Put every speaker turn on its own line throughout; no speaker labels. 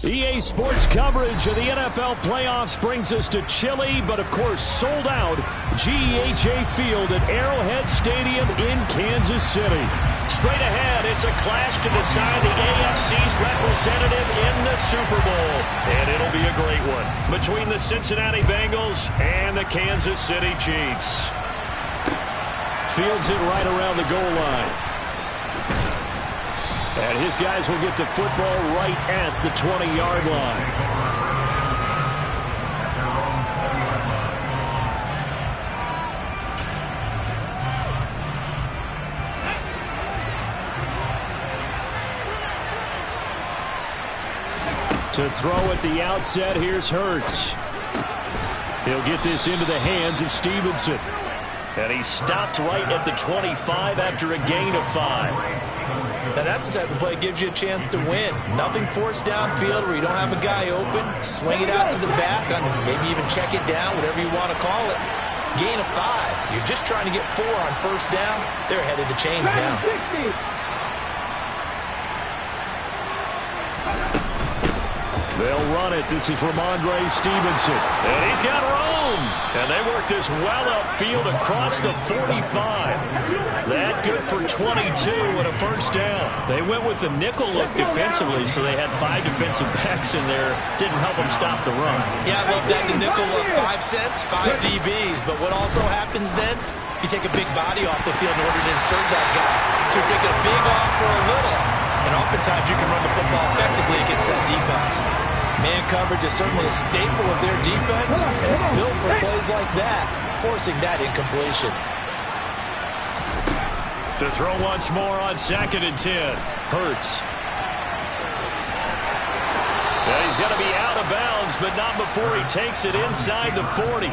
EA Sports coverage of the NFL playoffs brings us to chilly, but of course sold out, GEHA Field at Arrowhead Stadium in Kansas City. Straight ahead, it's a clash to decide the AFC's representative in the Super Bowl. And it'll be a great one between the Cincinnati Bengals and the Kansas City Chiefs. Fields it right around the goal line. And his guys will get the football right at the 20-yard line. To throw at the outset, here's Hurts. He'll get this into the hands of Stevenson. And he stopped right at the 25 after a gain of 5.
Now that's the type of play that gives you a chance to win. Nothing forced downfield where you don't have a guy open. Swing it out to the back, maybe even check it down, whatever you want to call it. Gain of 5. You're just trying to get 4 on first down. They're ahead of the chains now.
They'll run it. This is Ramondre Stevenson. And he's got room. And they work this well upfield across the 45. That good for 22 and a first down. They went with the nickel look defensively, so they had 5 defensive backs in there. Didn't help them stop the run.
Yeah, I love that. The nickel look, 5 cents, 5 DBs. But what also happens then, you take a big body off the field in order to insert that guy. So you're taking a big off for a little. And oftentimes you can run the football effectively against that defense. Man coverage is certainly a staple of their defense, and it's built for plays like that, forcing that incompletion.
To throw once more on 2nd and 10. Hurts. Yeah, he's going to be out of bounds, but not before he takes it inside the 40.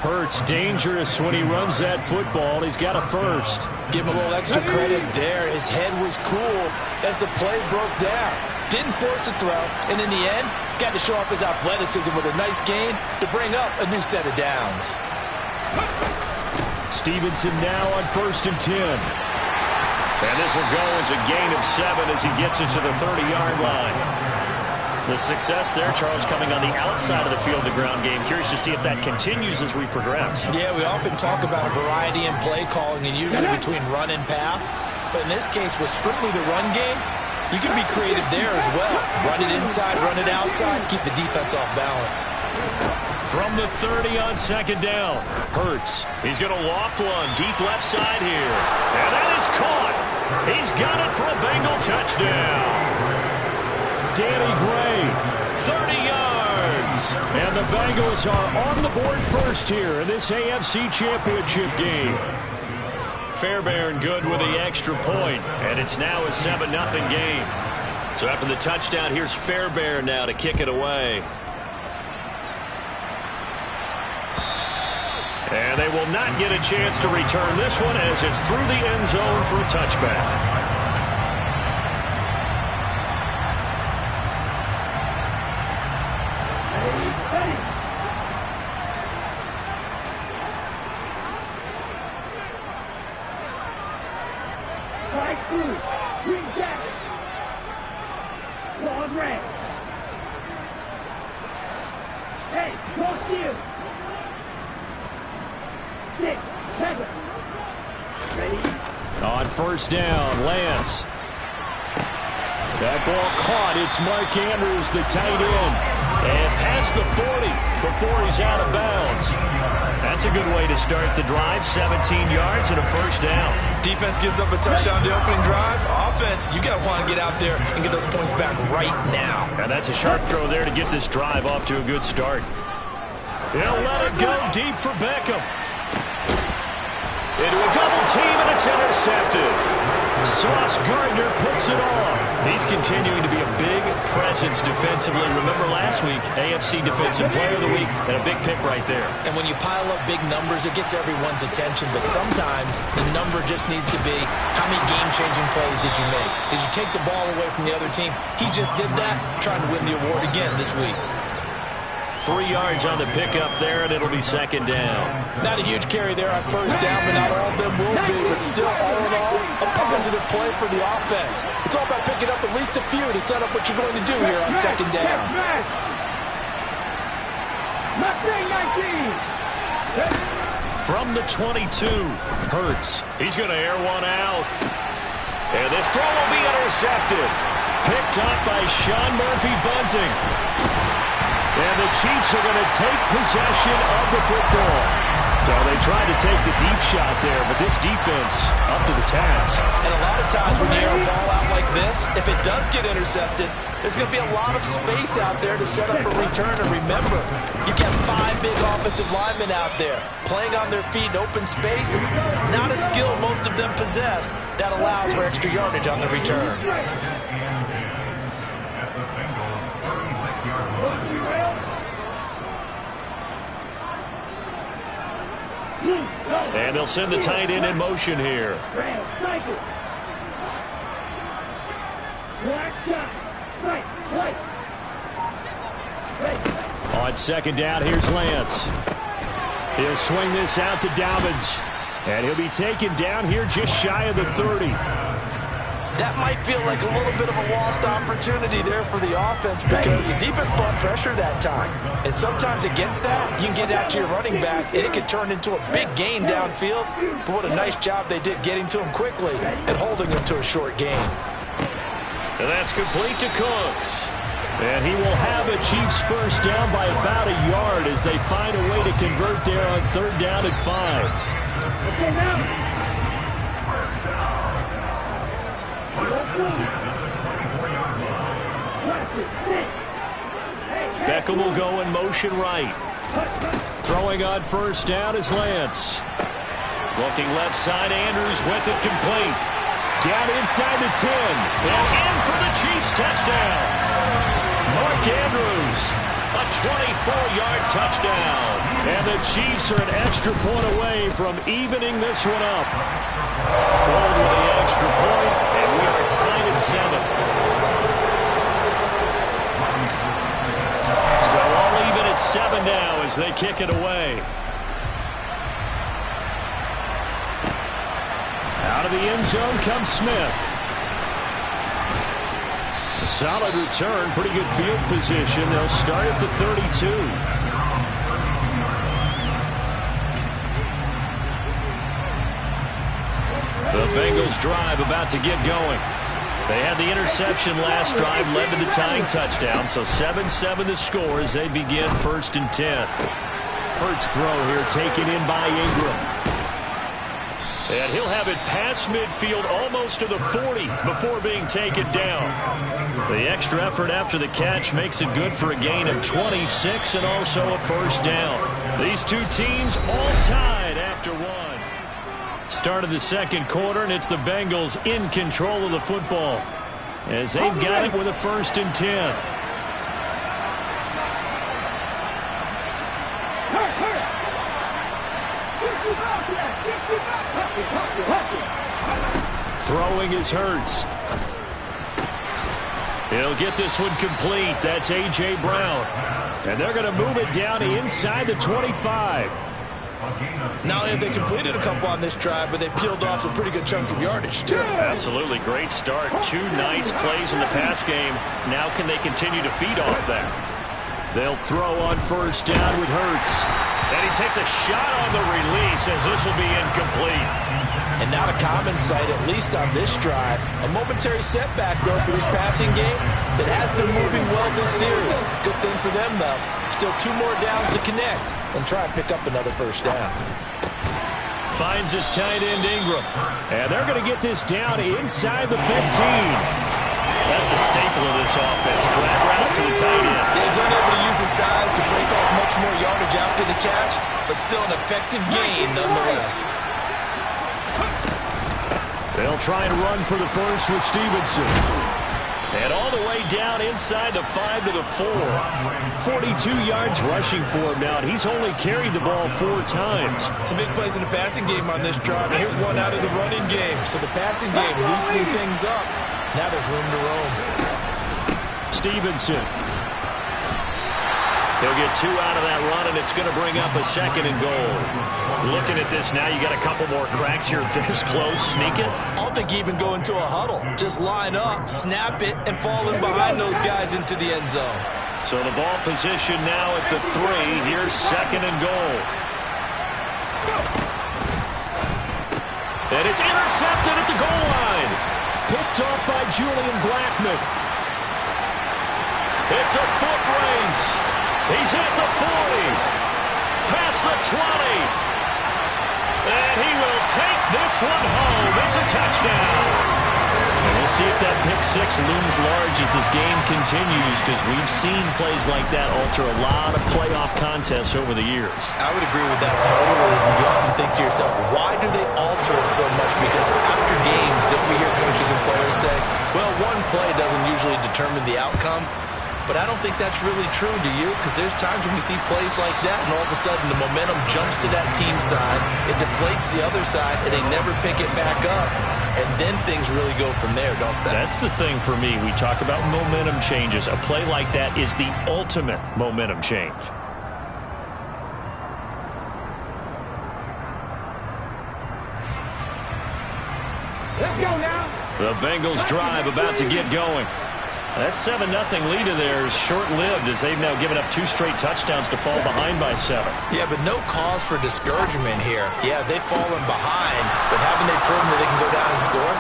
Hurts dangerous when he runs that football. He's got a first.
Give him a little extra credit there. His head was cool as the play broke down. Didn't force a throw, and in the end, got to show off his athleticism with a nice gain to bring up a new set of downs.
Stevenson now on 1st and 10. And this will go as a gain of 7 as he gets it to the 30-yard line. The success there, Charles, coming on the outside of the field, the ground game. Curious to see if that continues as we progress.
Yeah, we often talk about a variety in play calling and usually between run and pass. But in this case, with strictly the run game, you can be creative there as well. Run it inside, run it outside, keep the defense off balance.
From the 30 on 2nd down, Hurts. He's going to loft one deep left side here. And that is caught. He's got it for a Bengal touchdown. Danny Gray, 30 yards. And the Bengals are on the board first here in this AFC Championship game. Fairbairn good with the extra point, and it's now a 7-0 game. So after the touchdown, here's Fairbairn now to kick it away. And they will not get a chance to return this one as it's through the end zone for a touchback. On 1st down, Lance. That ball caught. It's Mark Andrews, the tight end. And past the 40 before he's out of bounds. That's a good way to start the drive. 17 yards and a first down.
Defense gives up a touchdown the opening drive. Offense, you got to want to get out there and get those points back right now.
And that's a sharp throw there to get this drive off to a good start. They'll let it go deep for Beckham. Into a double team, and it's intercepted. Sauce Gardner puts it on. He's continuing to be a big presence defensively. Remember last week, AFC Defensive Player of the Week, and a big pick right there.
And when you pile up big numbers, it gets everyone's attention. But sometimes the number just needs to be, how many game-changing plays did you make? Did you take the ball away from the other team? He just did that, trying to win the award again this week.
3 yards on the pickup there, and it'll be second down.
Not a huge carry there on first down, but not all of them will be. But still, all in all, a positive play for the offense. It's all about picking up at least a few to set up what you're going to do here on second down.
From the 22, Hurts. He's going to air one out. And this throw will be intercepted. Picked up by Sean Murphy-Bunting. And the Chiefs are going to take possession of the football. So they tried to take the deep shot there, but this defense up to the task.
And a lot of times when you air a ball out like this, if it does get intercepted, there's going to be a lot of space out there to set up a return. And remember, you've got 5 big offensive linemen out there playing on their feet in open space. Not a skill most of them possess that allows for extra yardage on the return.
And they'll send the tight end in motion here. On second down, here's Lance. He'll swing this out to Dobbins. And he'll be taken down here just shy of the 30.
That might feel like a little bit of a lost opportunity there for the offense because the defense brought pressure that time. And sometimes against that, you can get out to your running back, and it can turn into a big gain downfield. But what a nice job they did getting to him quickly and holding him to a short gain.
And that's complete to Cooks. And he will have a Chiefs first down by about a yard as they find a way to convert there on third down and 5. Okay, now. Beckham will go in motion right. Throwing on first down is Lance. Looking left side, Andrews with it complete. Down inside the 10. And in for the Chiefs touchdown. Mark Andrews, a 24-yard touchdown. And the Chiefs are an extra point away from evening this one up. Gold with the extra point, and we are tied at 7. So all even at 7 now as they kick it away. Out of the end zone comes Smith. A solid return, pretty good field position. They'll start at the 32. The Bengals drive about to get going. They had the interception last drive, led to the tying touchdown, so 7-7 the score as they begin first and 10. Hurts throw here taken in by Ingram. And he'll have it past midfield almost to the 40 before being taken down. The extra effort after the catch makes it good for a gain of 26 and also a first down. These two teams all tied after one. Start of the second quarter, and it's the Bengals in control of the football as they've got it with a first and 10. Throwing is Hurts. He'll get this one complete. That's A.J. Brown. And they're going to move it down inside the 25.
Not only have they completed a couple on this drive, but they peeled off some pretty good chunks of yardage, too.
Absolutely. Great start. 2 nice plays in the pass game. Now can they continue to feed off that? They'll throw on first down with Hurts. And he takes a shot on the release as this will be incomplete.
And not a common sight, at least on this drive. A momentary setback, though, for this passing game that has been moving well this series. Good thing for them, though. Still 2 more downs to connect and try and pick up another first down.
Finds his tight end Ingram. And they're going to get this down inside the 15. That's a staple of this offense. Drag route to the tight end.
Yeah, he's unable to use his size to break off much more yardage after the catch, but still an effective gain nonetheless.
They'll try and run for the first with Stevenson. And all the way down inside the 5 to the 4. 42 yards rushing for him now, and he's only carried the ball 4 times.
Some big plays in the passing game on this drive, and here's one out of the running game. So the passing game loosening things up. Now there's room to roam.
Stevenson. He'll get 2 out of that run, and it's going to bring up a 2nd and goal. Looking at this now, you got a couple more cracks here this close. Sneak it?
I don't think you even go into a huddle. Just line up, snap it, and fall in behind those guys into the end zone.
So the ball position now at the 3. Here's 2nd and goal. And it's intercepted at the goal line. Picked off by Julian Blackmon. It's a foot race. He's hit the 40. Past the 20. And he will take this one home. It's a touchdown. And we'll see if that pick 6 looms large as this game continues, because we've seen plays like that alter a lot of playoff contests over the years.
I would agree with that totally. You often think to yourself, why do they alter it so much? Because after games, don't we hear coaches and players say, well, one play doesn't usually determine the outcome? But I don't think that's really true, do you? Because there's times when we see plays like that, and all of a sudden the momentum jumps to that team side, it deflates the other side, and they never pick it back up. And then things really go from there, don't they?
That's the thing for me. We talk about momentum changes. A play like that is the ultimate momentum change.
Let's go now.
The Bengals drive about to get going. That 7-0 lead of theirs short-lived, as they've now given up 2 straight touchdowns to fall behind by 7.
Yeah, but no cause for discouragement here. Yeah, they've fallen behind, but haven't they proven that they can go down and score?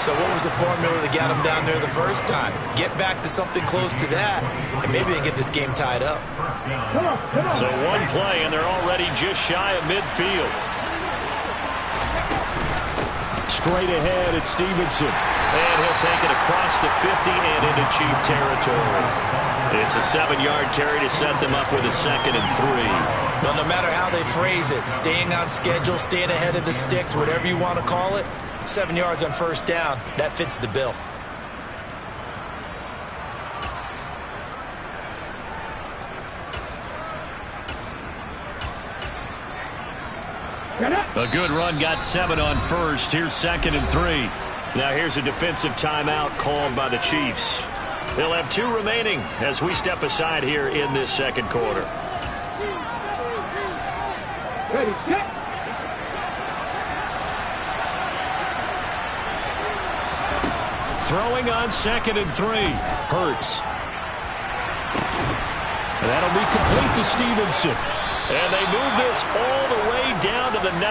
So what was the formula that got them down there the first time? Get back to something close to that, and maybe they can get this game tied up.
So one play, and they're already just shy of midfield. Straight ahead, it's Stevenson. And he'll take it across the 50 and into Chief territory. It's a 7-yard carry to set them up with a 2nd and 3.
Well, no matter how they phrase it, staying on schedule, staying ahead of the sticks, whatever you want to call it, 7 yards on first down, that fits the bill.
A good run, got 7 on first. Here's 2nd and 3. Now here's a defensive timeout called by the Chiefs. They'll have 2 remaining as we step aside here in this 2nd quarter.
Ready, set.
Throwing on 2nd and 3. Hurts. That'll be complete to Stevenson. And they move this all the way down to the 9.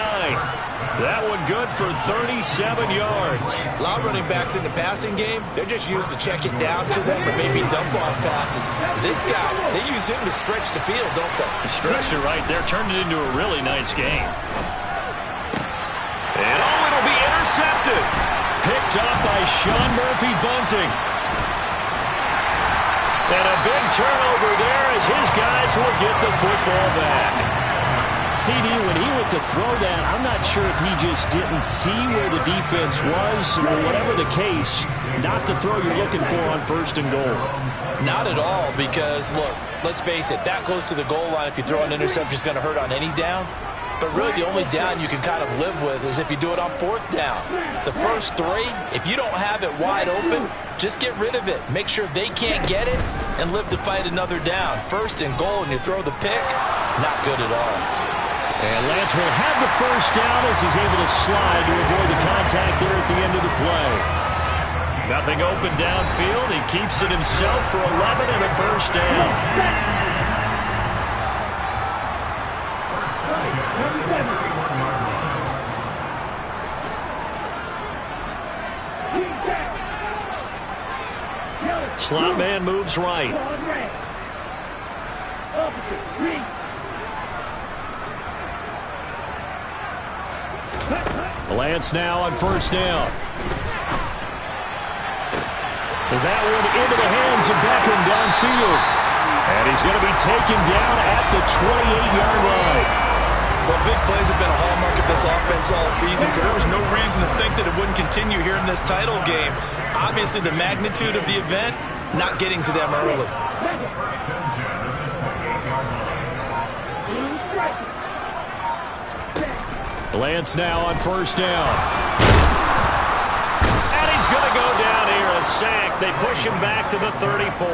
That one good for 37 yards.
A lot of running backs in the passing game, they're just used to check it down to them or maybe dump off passes. This guy, they use him to stretch the field, don't they?
Stretched it right there, turned it into a really nice game. And it'll be intercepted. Picked up by Sean Murphy-Bunting. And a big turnover there as his guys will get the football back. CD, when he went to throw that, I'm not sure if he just didn't see where the defense was, or whatever the case, not the throw you're looking for on 1st and goal.
Not at all, because, look, let's face it, that close to the goal line, if you throw an interception, is going to hurt on any down. But really, the only down you can kind of live with is if you do it on 4th down. The first 3, if you don't have it wide open, just get rid of it. Make sure they can't get it and live to fight another down. 1st and goal, and you throw the pick, not good at all.
And Lance will have the 1st down as he's able to slide to avoid the contact there at the end of the play. Nothing open downfield. He keeps it himself for 11 and a 1st down. Slot man moves right. Lance now on 1st down. That one into the hands of Beckham downfield. And he's going to be taken down at the 28-yard line.
Well, big plays have been a hallmark of this offense all season, so there was no reason to think that it wouldn't continue here in this title game. Obviously, the magnitude of the event, not getting to them early. Lance
now on 1st down. And he's going to go down here, a sack. They push him back to the 34.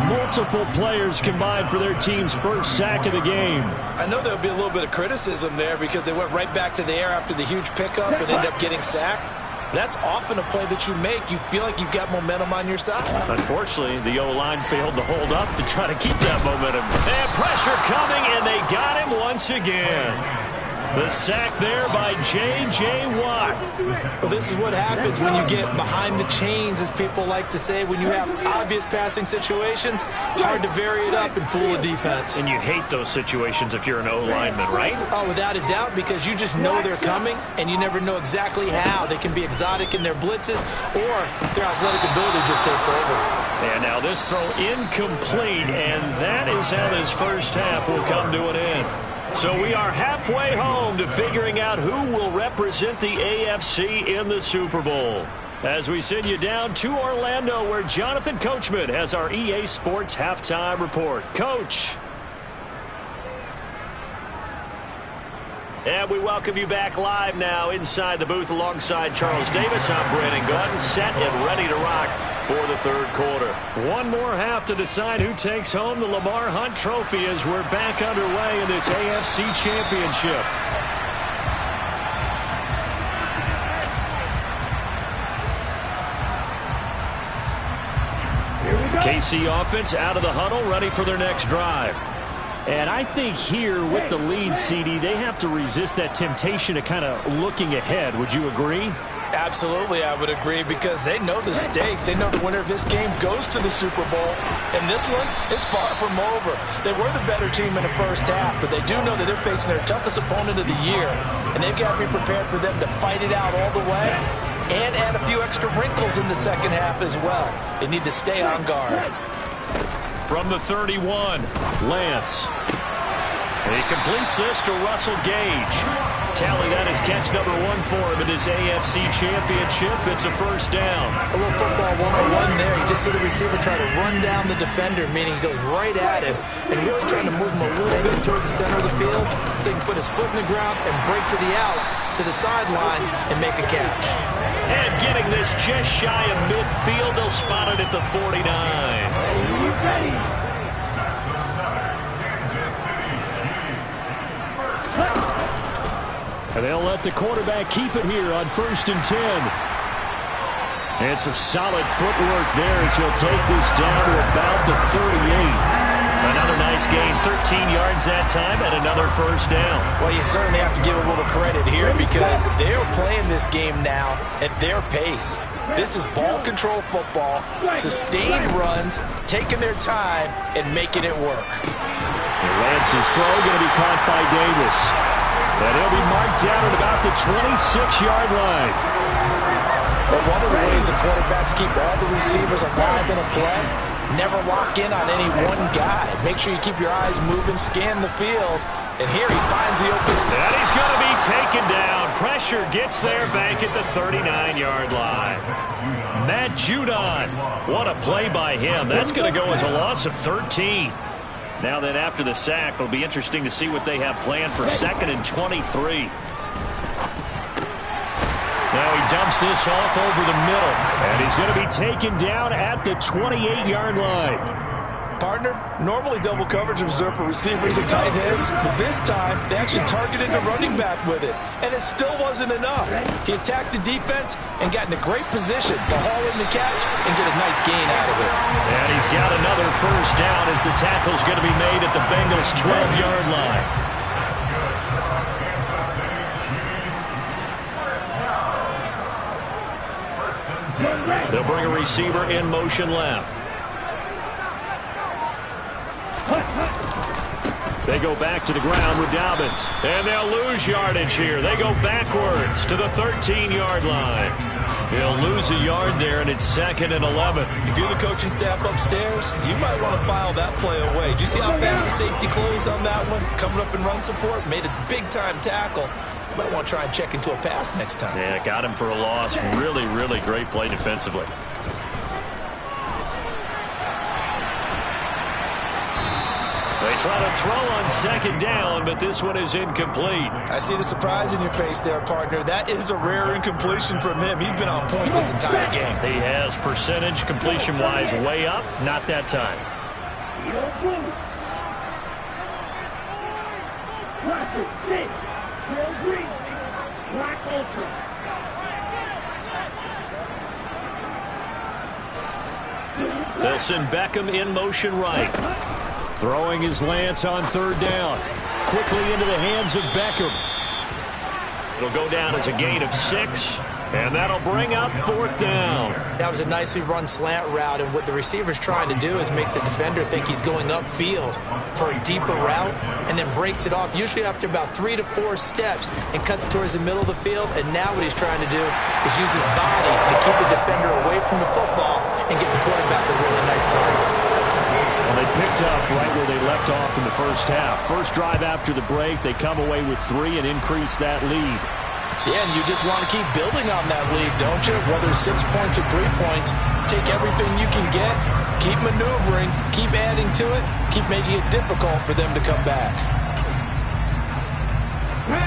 Multiple players combined for their team's first sack of the game.
I know there'll be a little bit of criticism there because they went right back to the air after the huge pickup and ended up getting sacked. That's often a play that you make. You feel like you've got momentum on your side.
Unfortunately, the O-line failed to hold up to try to keep that momentum. And pressure coming, and they got him once again. The sack there by J.J. Watt.
Well, this is what happens when you get behind the chains, as people like to say. When you have obvious passing situations, hard to vary it up and fool a defense.
And you hate those situations if you're an O-lineman, right?
Oh, without a doubt, because you just know they're coming, and you never know exactly how. They can be exotic in their blitzes, or their athletic ability just takes over.
And now this throw incomplete, and that is how this first half will come to an end. So we are halfway home to figuring out who will represent the AFC in the Super Bowl. As we send you down to Orlando, where Jonathan Coachman has our EA Sports Halftime Report. Coach. And we welcome you back live now inside the booth alongside Charles Davis. I'm Brandon Gaudin, set and ready to rock for the third quarter. One more half to decide who takes home the Lamar Hunt Trophy as we're back underway in this AFC Championship. KC offense out of the huddle, ready for their next drive.
And I think here with the lead, CD, they have to resist that temptation of kind of looking ahead. Would you agree?
Absolutely, I would agree, because they know the stakes. They know the winner of this game goes to the Super Bowl. And this one, it's far from over. They were the better team in the first half, but they do know that they're facing their toughest opponent of the year. And they've got to be prepared for them to fight it out all the way and add a few extra wrinkles in the second half as well. They need to stay on guard.
From the 31, Lance. He completes this to Russell Gage. Tally, that is catch number 1 for him in this AFC Championship. It's a first down.
A little football 101 there. You just see the receiver try to run down the defender, meaning he goes right at him and really trying to move him a little bit towards the center of the field so he can put his foot in the ground and break to the out, to the sideline, and make a catch.
And getting this just shy of midfield, they'll spot it at the 49.
And they'll let the quarterback keep it here on 1st and 10. And some solid footwork there as he'll take this down to about the 38.
Another nice gain, 13 yards that time, and another first down.
Well, you certainly have to give a little credit here because they're playing this game now at their pace. This is ball control football, sustained runs, taking their time, and making it work.
Lance's throw going to be caught by Davis. And he'll be marked down at about the 26-yard line.
But one of the ways the quarterbacks keep all the receivers alive in a play, never lock in on any one guy. Make sure you keep your eyes moving, scan the field, and here he finds the open.
And he's going to be taken down. Pressure gets there back at the 39-yard line. Matt Judon, what a play by him. That's going to go as a loss of 13. Now then, after the sack, it'll be interesting to see what they have planned for 2nd and 23. Now he dumps this off over the middle.
And he's going to be taken down at the 28-yard line.
Partner, normally double coverage is reserved for receivers and tight ends, but this time they actually targeted the running back with it, and it still wasn't enough. He attacked the defense and got in a great position to haul in the catch and get a nice gain out of it.
And he's got another first down as the tackle's going to be made at the Bengals' 12-yard line. They'll bring a receiver in motion left. They go back to the ground with Dobbins. And they'll lose yardage here. They go backwards to the 13-yard line. He'll lose a yard there, and it's 2nd and 11.
If you're the coaching staff upstairs, you might want to file that play away. Did you see how fast the safety closed on that one? Coming up in run support, made a big-time tackle. You might want to try and check into a pass next time.
Yeah, got him for a loss. Really, really great play defensively. They try to throw on second down, but this one is incomplete.
I see the surprise in your face there, partner. That is a rare incompletion from him. He's been on point this entire game.
He has percentage completion-wise way up. Not that time. They'll send Beckham in motion right.
Throwing his Lance on third down. Quickly into the hands of Beckham.
It'll go down as a gain of 6, and that'll bring up fourth down.
That was a nicely run slant route, and what the receiver's trying to do is make the defender think he's going upfield for a deeper route, and then breaks it off, usually after about 3 to 4 steps, and cuts towards the middle of the field. And now what he's trying to do is use his body to keep the defender away from the football and get the quarterback a really nice target.
Well, they picked up right where they left off in the first half. First drive after the break, they come away with 3 and increase that lead.
Yeah, and you just want to keep building on that lead, don't you? Whether 6 points or 3 points, take everything you can get, keep maneuvering, keep adding to it, keep making it difficult for them to come back.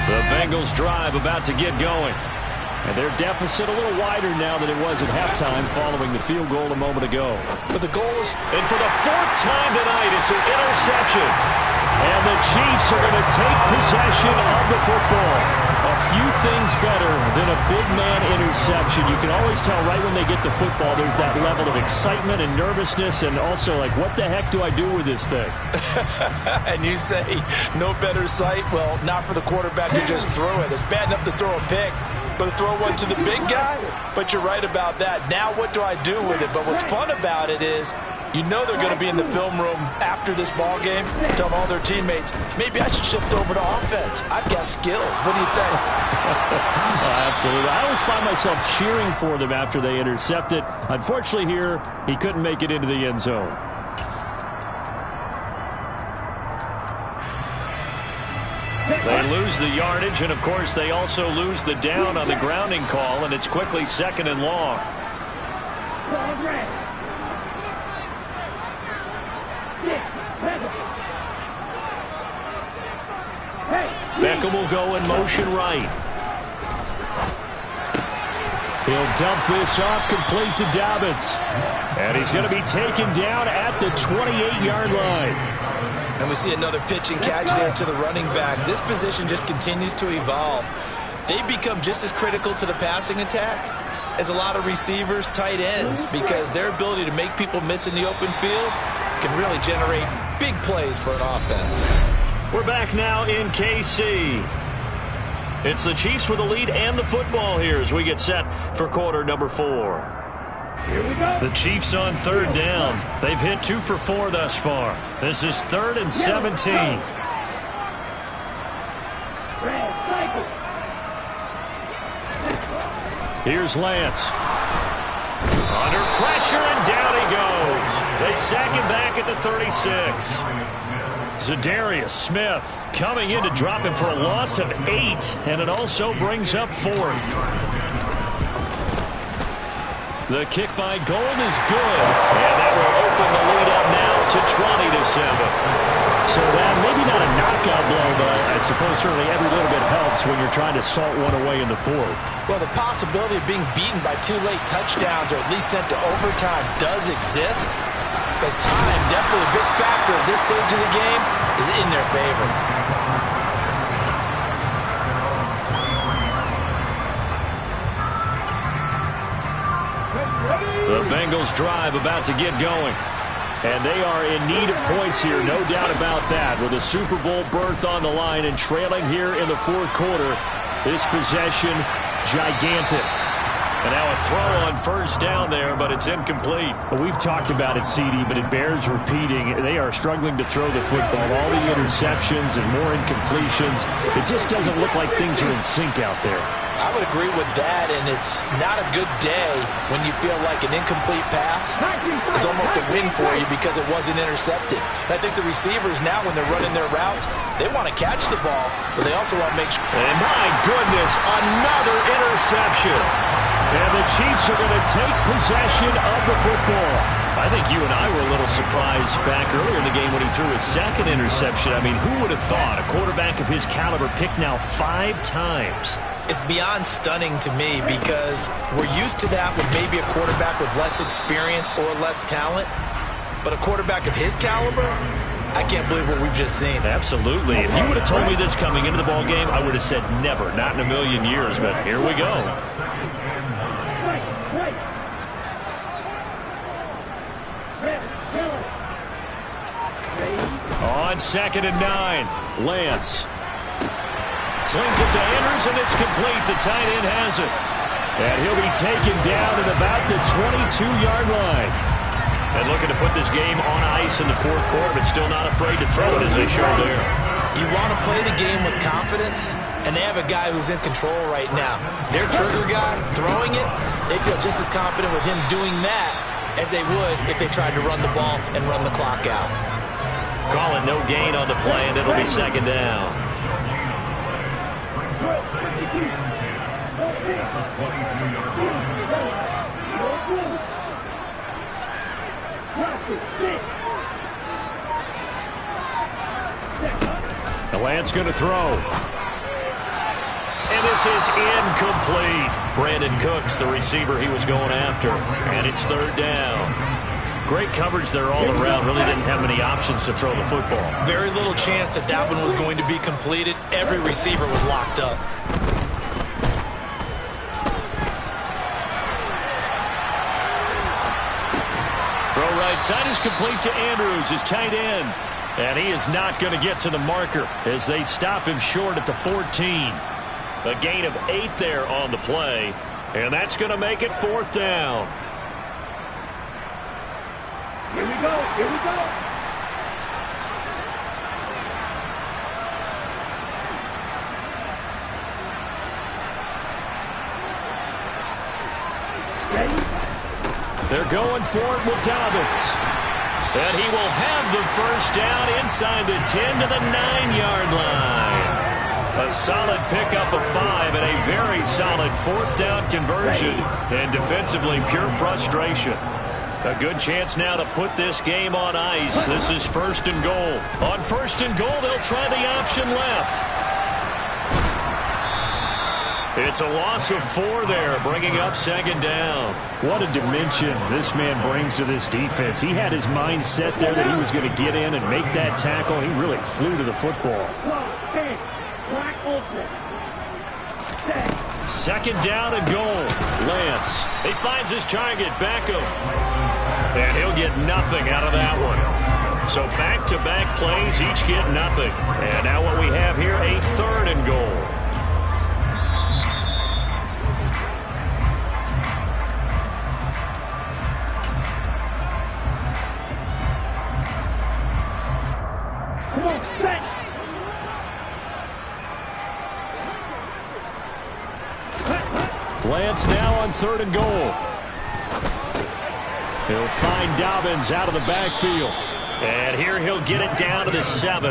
The Bengals drive about to get going.
And their deficit a little wider now than it was at halftime following the field goal a moment ago.
But the goal is...
And for the 4th time tonight, it's an interception. And the Chiefs are going to take possession of the football. A few things better than a big man interception. You can always tell right when they get the football, there's that level of excitement and nervousness, and also like, what the heck do I do with this thing?
And you say, no better sight? Well, not for the quarterback to just throw it. It's bad enough to throw a pick, but to throw one to the big guy? But you're right about that. Now what do I do with it? But what's fun about it is, you know they're going to be in the film room after this ball game, telling all their teammates, maybe I should shift over to offense. I've got skills. What do you think?
Absolutely. I always find myself cheering for them after they intercept it. Unfortunately here, he couldn't make it into the end zone.
They lose the yardage, and of course they also lose the down on the grounding call, and it's quickly 2nd and long. Beckham will go in motion right.
He'll dump this off complete to Dobbins.
And he's going to be taken down at the 28-yard line.
And we see another pitch and catch there to the running back. This position just continues to evolve. They become just as critical to the passing attack as a lot of receivers, tight ends, because their ability to make people miss in the open field can really generate big plays for an offense.
We're back now in KC. It's the Chiefs with the lead and the football here as we get set for quarter number 4.
Here we go.
The Chiefs on third down. They've hit 2 for 4 thus far. This is 3rd and 17.
Here's Lance.
Under pressure, and down he goes. They sack him back at the 36. Za'Darius Smith coming in to drop him for a loss of 8, and it also brings up 4th. The kick by Gold is good, and that will open the lead up now to 20-7.
So that maybe not a knockout blow, but I suppose certainly every little bit helps when you're trying to salt one away in the 4th.
Well, the possibility of being beaten by 2 late touchdowns or at least sent to overtime does exist. But time, definitely a big factor at this stage of the game, is in their favor.
The Bengals drive about to get going.
And they are in need of points here, no doubt about that. With a Super Bowl berth on the line and trailing here in the 4th quarter, this possession, gigantic.
And now a throw on first down there, but it's incomplete.
Well, we've talked about it, CD, but it bears repeating. They are struggling to throw the football. All the interceptions and more incompletions. It just doesn't look like things are in sync out there.
I would agree with that, and it's not a good day when you feel like an incomplete pass is almost a win for you because it wasn't intercepted. And I think the receivers now, when they're running their routes, they want to catch the ball, but they also want to make sure.
And my goodness, another interception.
And the Chiefs are going to take possession of the football.
I think you and I were a little surprised back earlier in the game when he threw his second interception. I mean, who would have thought a quarterback of his caliber picked now 5 times?
It's beyond stunning to me because we're used to that with maybe a quarterback with less experience or less talent. But a quarterback of his caliber, I can't believe what we've just seen.
Absolutely. If you would have told me this coming into the ball game, I would have said never, not in a million years. But here we go. On 2nd and 9, Lance slings it to Andrews, and it's complete. The tight end has it. And he'll be taken down at about the 22-yard line. And looking to put this game on ice in the 4th quarter, but still not afraid to throw it as they show there.
You want to play the game with confidence, and they have a guy who's in control right now. Their trigger guy, throwing it, they feel just as confident with him doing that as they would if they tried to run the ball and run the clock out.
Call it no gain on the play, and it'll be 2nd down. The Lance going to throw. And this is incomplete. Brandon Cooks, the receiver he was going after. And it's 3rd down. Great coverage there all around. Really didn't have many options to throw the football.
Very little chance that that one was going to be completed. Every receiver was locked up.
Throw right side is complete to Andrews, his tight end. And he is not going to get to the marker as they stop him short at the 14. A gain of 8 there on the play. And that's going to make it 4th down.
Here we go. Here we go.
They're going for it with Dobbins. And he will have the 1st down inside the 10 to the 9-yard line. A solid pickup of 5 and a very solid 4th down conversion. And defensively, pure frustration. A good chance now to put this game on ice. This is 1st and goal. On 1st and goal, they'll try the option left. It's a loss of 4 there, bringing up 2nd down.
What a dimension this man brings to this defense. He had his mind set there that he was going to get in and make that tackle. He really flew to the football.
2nd down and goal. Lance. He finds his target, Beckham. And he'll get nothing out of that one. So back-to-back plays, each get nothing. And now what we have here, a 3rd and goal.
Come on, set.
Lance now on 3rd and goal. He'll find Dobbins out of the backfield.
And here he'll get it down to the 7.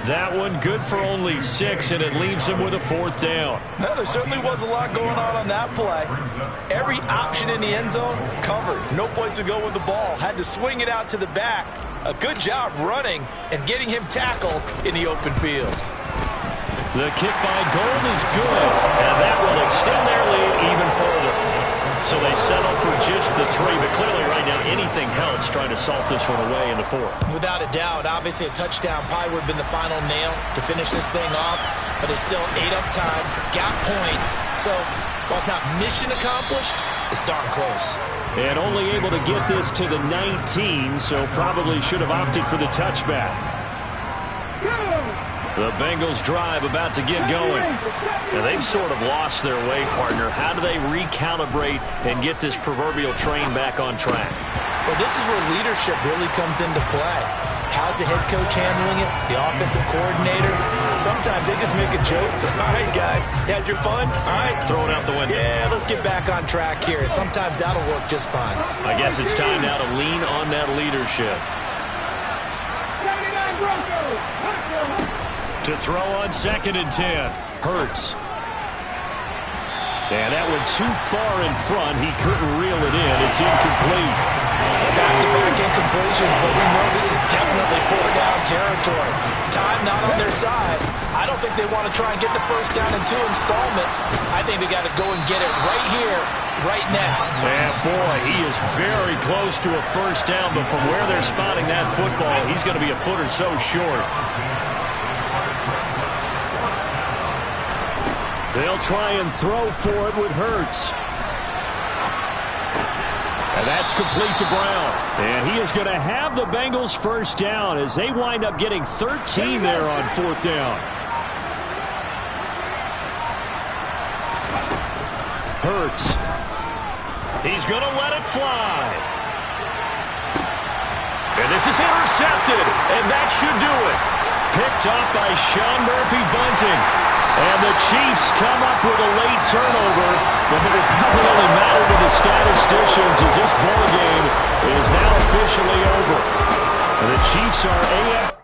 That one good for only 6, and it leaves him with a 4th down.
Well, there certainly was a lot going on that play. Every option in the end zone covered. No place to go with the ball. Had to swing it out to the back. A good job running and getting him tackled in the open field.
The kick by Gold is good, and that will extend their lead even further. So they settle for just the 3, but clearly right now anything helps trying to salt this one away in the 4th.
Without a doubt, obviously a touchdown probably would have been the final nail to finish this thing off, but it's still 8 up time, got points. So while it's not mission accomplished, it's darn close.
And only able to get this to the 19, so probably should have opted for the touchback.
The Bengals drive about to get going. And they've sort of lost their way, partner. How do they recalibrate and get this proverbial train back on track?
Well, this is where leadership really comes into play. How's the head coach handling it? The offensive coordinator? Sometimes they just make a joke. All right, guys, had your fun? All right.
Throw it out the window.
Yeah, let's get back on track here. And sometimes that'll work just fine.
I guess it's time now to lean on that leadership. To throw on 2nd and 10. Hurts.
And that went too far in front. He couldn't reel it in. It's incomplete.
Back-to-back incompletions, but we know this is definitely four-down territory. Time not on their side. I don't think they want to try and get the first down in 2 installments. I think they got to go and get it right here, right now.
And boy, he is very close to a first down, but from where they're spotting that football, he's going to be a foot or so short.
They'll try and throw for it with Hurts. And that's complete to Brown. And he is going to have the Bengals first down as they wind up getting 13 there on 4th down. Hurts.
He's going to let it fly. And this is intercepted, and that should do it. Picked up by Sean Murphy-Bunting. And the Chiefs come up with a late turnover, but it will probably only matter to the statisticians as this ball game is now officially over. And the Chiefs are AFC.